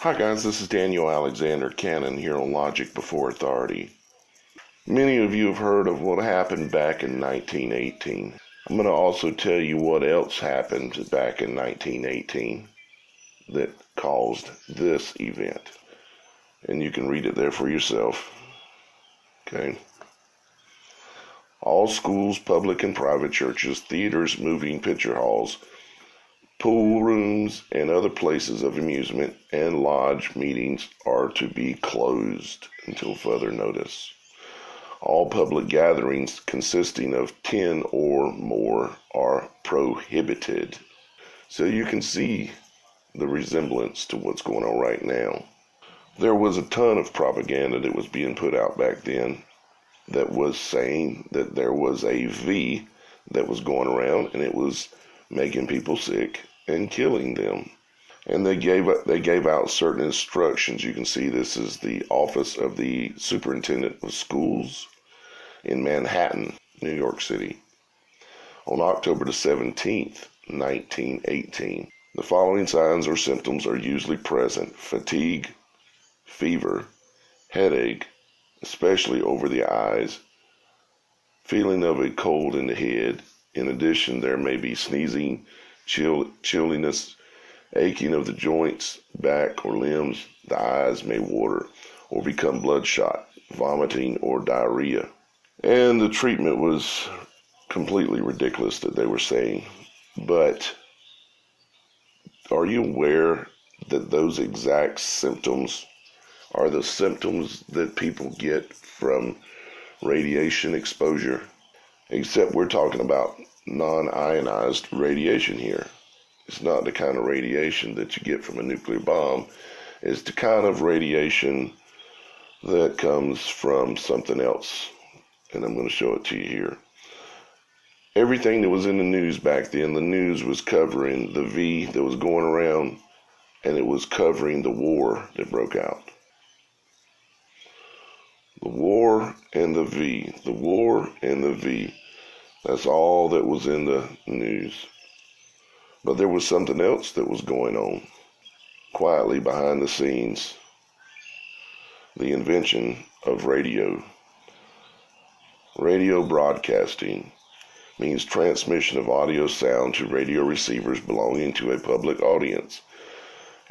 Hi guys, this is Daniel Alexander Canon here on Logic Before Authority. Many of you have heard of what happened back in 1918. I'm going to also tell you what else happened back in 1918 that caused this event. And you can read it there for yourself. Okay. All schools, public and private churches, theaters, moving picture halls, pool rooms, and other places of amusement and lodge meetings are to be closed until further notice. All public gatherings consisting of 10 or more are prohibited. So you can see the resemblance to what's going on right now. There was a ton of propaganda that was being put out back then that was saying that there was a V that was going around and it was making people sick and killing them. And they gave out certain instructions. You can see this is the office of the superintendent of schools in Manhattan, New York City, on October the 17th, 1918. The following signs or symptoms are usually present: fatigue, fever, headache, especially over the eyes, feeling of a cold in the head. In addition, there may be sneezing, chilliness, aching of the joints, back, or limbs. The eyes may water or become bloodshot, vomiting, or diarrhea. And the treatment was completely ridiculous that they were saying. But are you aware that those exact symptoms are the symptoms that people get from radiation exposure? Except we're talking about non-ionized radiation here. It's not the kind of radiation that you get from a nuclear bomb. It's the kind of radiation that comes from something else. And I'm going to show it to you here. Everything that was in the news back then, the news was covering the V that was going around, and it was covering the war that broke out. The war and the V. The war and the V. That's all that was in the news. But there was something else that was going on quietly behind the scenes. The invention of radio. Radio broadcasting means transmission of audio sound to radio receivers belonging to a public audience.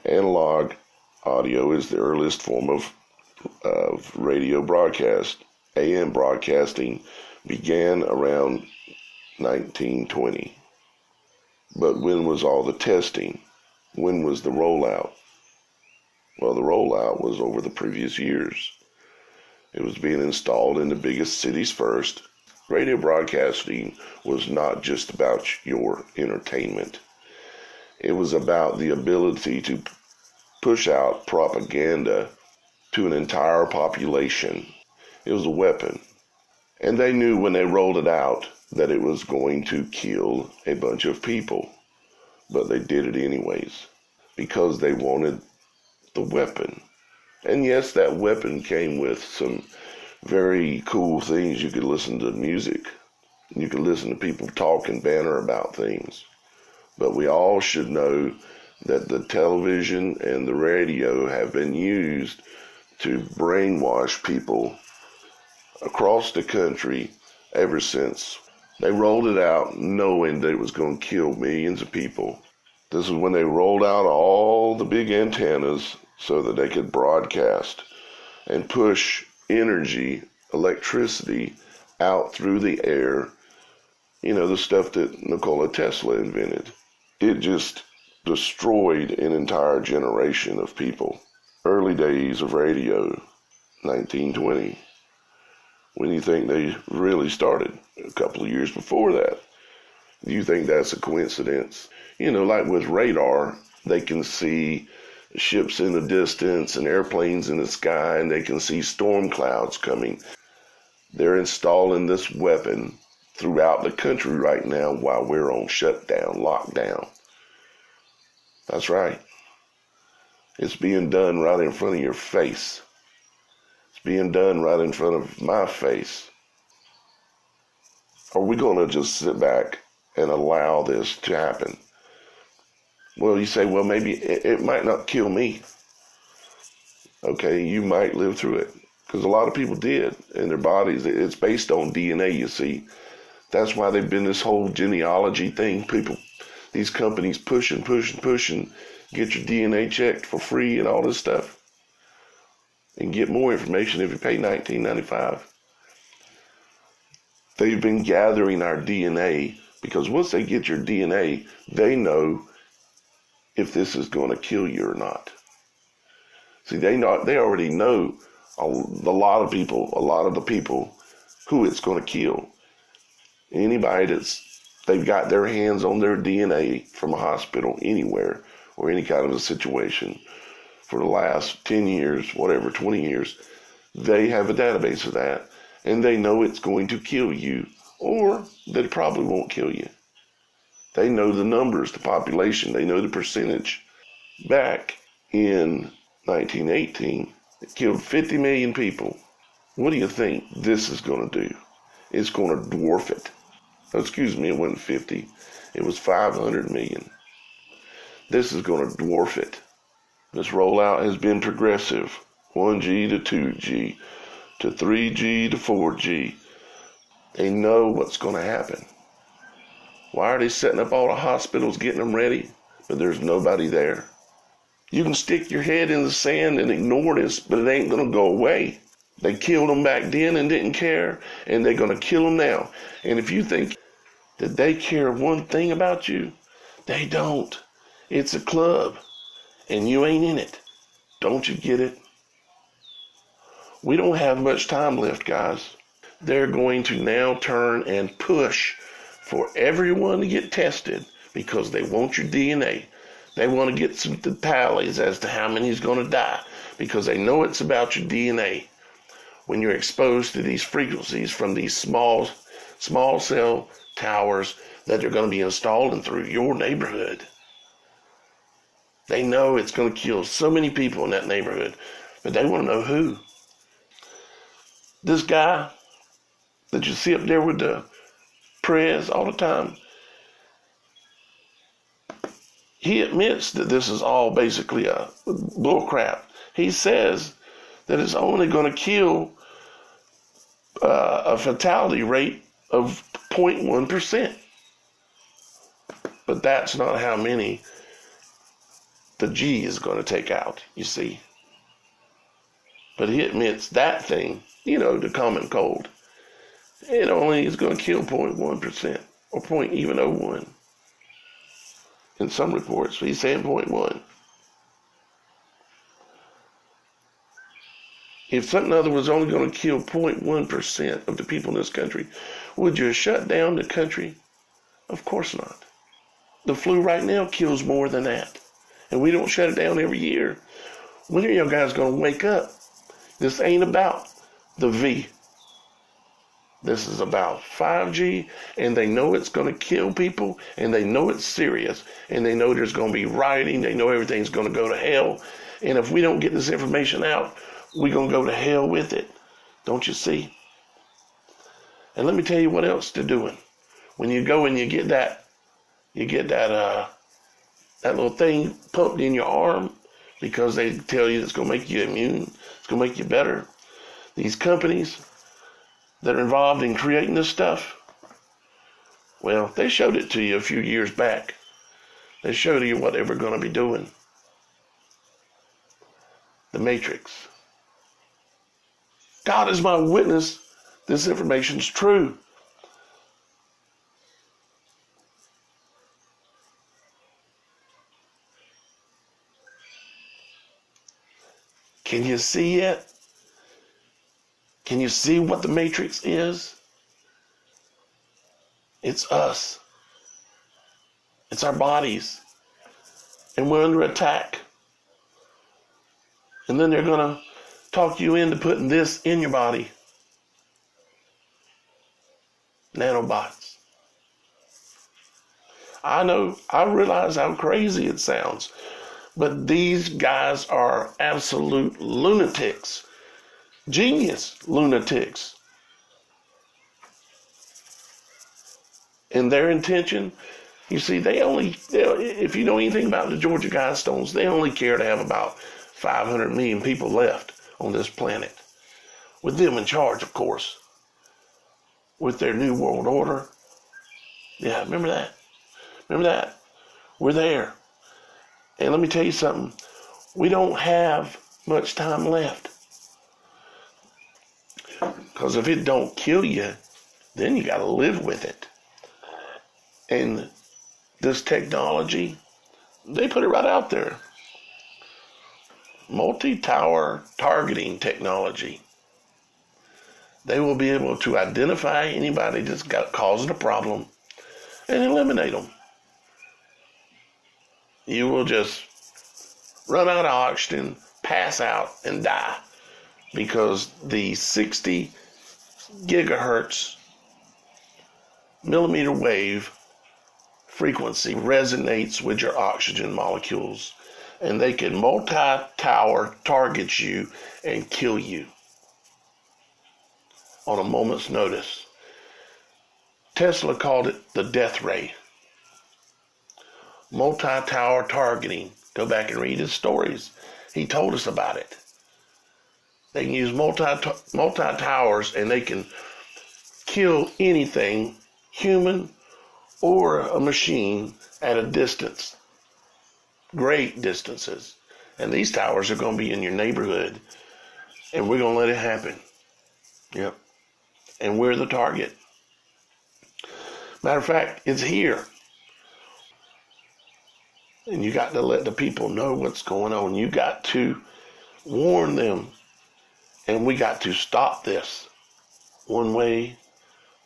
Analog audio is the earliest form of radio broadcast. AM broadcasting began around 1920. But when was all the testing? When was the rollout? Well, the rollout was over the previous years. It was being installed in the biggest cities first. Radio broadcasting was not just about your entertainment. It was about the ability to push out propaganda to an entire population. It was a weapon. And they knew when they rolled it out that it was going to kill a bunch of people. But they did it anyways because they wanted the weapon. And yes, that weapon came with some very cool things. You could listen to music. You could listen to people talk and banter about things. But we all should know that the television and the radio have been used to brainwash people across the country ever since. They rolled it out knowing that it was going to kill millions of people. This is when they rolled out all the big antennas so that they could broadcast and push energy, electricity out through the air. You know, the stuff that Nikola Tesla invented. It just destroyed an entire generation of people. Early days of radio, 1920. When you think they really started? A couple of years before that. Do you think that's a coincidence? You know, like with radar, they can see ships in the distance and airplanes in the sky, and they can see storm clouds coming. They're installing this weapon throughout the country right now while we're on shutdown, lockdown. That's right. It's being done right in front of your face. It's being done right in front of my face. Are we going to just sit back and allow this to happen? Well, you say, well, maybe it might not kill me. okay, you might live through it. Because a lot of people did in their bodies. It's based on DNA, you see. That's why they've been this whole genealogy thing. These companies pushing, get your DNA checked for free and all this stuff. And get more information if you pay $19.95. They've been gathering our DNA because once they get your DNA, they know if this is going to kill you or not. See, they already know a lot of the people who it's going to kill. Anybody they've got their hands on their DNA from a hospital anywhere or any kind of a situation for the last 10 years, whatever, 20 years, they have a database of that, and they know it's going to kill you, or that it probably won't kill you. They know the numbers, the population, they know the percentage. Back in 1918, it killed 50 million people. What do you think this is going to do? It's going to dwarf it. Oh, excuse me, it wasn't 50. It was 500 million. This is going to dwarf it. This rollout has been progressive. 1G to 2G to 3G to 4G. They know what's going to happen. Why are they setting up all the hospitals, getting them ready, but there's nobody there? You can stick your head in the sand and ignore this, but it ain't going to go away. They killed them back then and didn't care, and they're going to kill them now. And if you think that they care one thing about you, they don't. It's a club, and you ain't in it. Don't you get it? We don't have much time left, guys. They're going to now turn and push for everyone to get tested because they want your DNA. They want to get some tallies as to how many is going to die because they know it's about your DNA. When you're exposed to these frequencies from these small cell towers that are going to be installed through your neighborhood. They know it's going to kill so many people in that neighborhood, but they want to know who. This guy that you see up there with the prayers all the time, he admits that this is all basically a bull crap. He says that it's only going to kill a fatality rate of 0.1%. But that's not how many the G is going to take out, you see. But he admits that thing, the common cold, it only is going to kill 0.1% or 0.01. In some reports, he's saying 0.1. If something other was only going to kill 0.1% of the people in this country, would you shut down the country? Of course not. The flu right now kills more than that. And we don't shut it down every year. When are you guys going to wake up? This ain't about the V. This is about 5G, and they know it's going to kill people, and they know it's serious, and they know there's going to be rioting. They know everything's going to go to hell. And if we don't get this information out, we're going to go to hell with it. Don't you see? And let me tell you what else they're doing. When you go and you get that little thing pumped in your arm because they tell you it's going to make you immune, it's going to make you better. These companies that are involved in creating this stuff, well, they showed it to you a few years back. They showed you what they were going to be doing. The Matrix. God is my witness. This information is true. Can you see it? Can you see what the Matrix is? It's us. It's our bodies. And we're under attack. And then they're going to talk you into putting this in your body. Nanobots. I realize how crazy it sounds, but these guys are absolute lunatics. Genius lunatics. And their intention, you see, if you know anything about the Georgia Guidestones, they only care to have about 500 million people left on this planet. With them in charge, of course. With their new world order. Yeah, remember that? Remember that? We're there. And let me tell you something. We don't have much time left. Because if it don't kill you, then you got to live with it. And this technology, they put it right out there. Multi-tower targeting technology. They will be able to identify anybody that's causing a problem and eliminate them. You will just run out of oxygen, pass out, and die because the 60 gigahertz millimeter wave frequency resonates with your oxygen molecules, and they can multi-tower target you and kill you on a moment's notice. Tesla called it the death ray. Multi-tower targeting. Go back and read his stories. He told us about it. They can use multi-towers and they can kill anything, human or a machine, at a distance. Great distances. And these towers are going to be in your neighborhood. And we're going to let it happen. Yep. And we're the target. Matter of fact, it's here. And you got to let the people know what's going on. You got to warn them. And we got to stop this. One way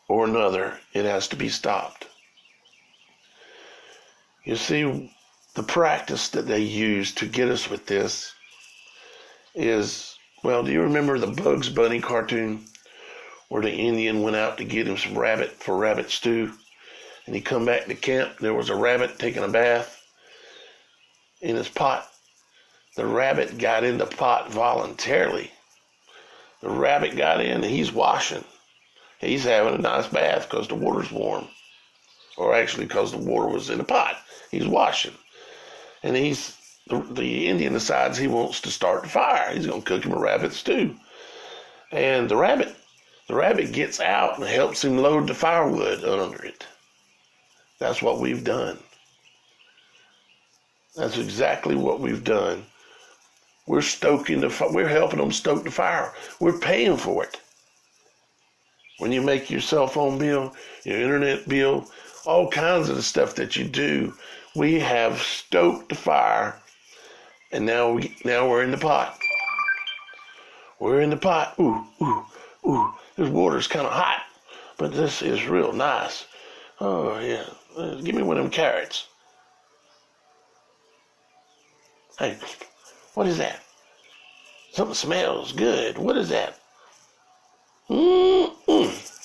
or another, it has to be stopped. You see, the practice that they use to get us with this is, well, do you remember the Bugs Bunny cartoon where the Indian went out to get him some rabbit for rabbit stew? And he come back to camp, there was a rabbit taking a bath in his pot. The rabbit got in the pot voluntarily. The rabbit got in and he's washing. He's having a nice bath because the water's warm. Or actually because the water was in the pot. He's washing. And the Indian decides he wants to start the fire. He's going to cook him a rabbit stew. And the rabbit gets out and helps him load the firewood under it. That's what we've done. That's exactly what we've done. We're we're helping them stoke the fire. We're paying for it. When you make your cell phone bill, your internet bill, all kinds of the stuff that you do, we have stoked the fire, and now we're in the pot. We're in the pot. Ooh, ooh, ooh. This water's kind of hot, but this is real nice. Oh, yeah. Give me one of them carrots. Hey, what is that? Something smells good. What is that?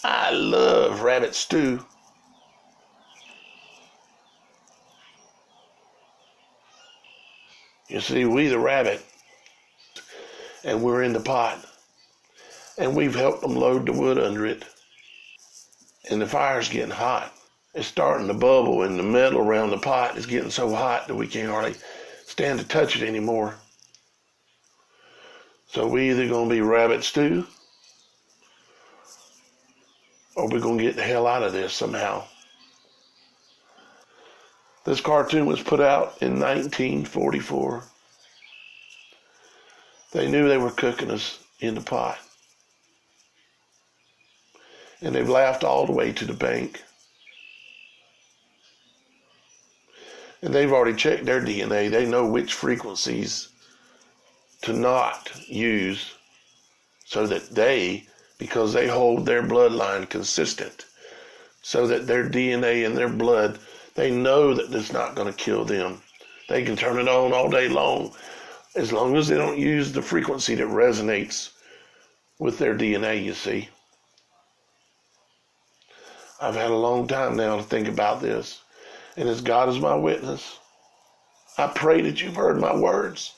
I love rabbit stew. You see, we the rabbit, and we're in the pot, and we've helped them load the wood under it, and the fire's getting hot. It's starting to bubble, and the metal around the pot is getting so hot that we can't hardly stand to touch it anymore. So we either going to be rabbit stew, or we're going to get the hell out of this somehow. This cartoon was put out in 1944. They knew they were cooking us in the pot. And they've laughed all the way to the bank. And they've already checked their DNA. They know which frequencies to not use so that because they hold their bloodline consistent, so that their DNA and their blood, they know that it's not going to kill them. They can turn it on all day long as they don't use the frequency that resonates with their DNA, you see. I've had a long time now to think about this. And as God is my witness, I pray that you've heard my words.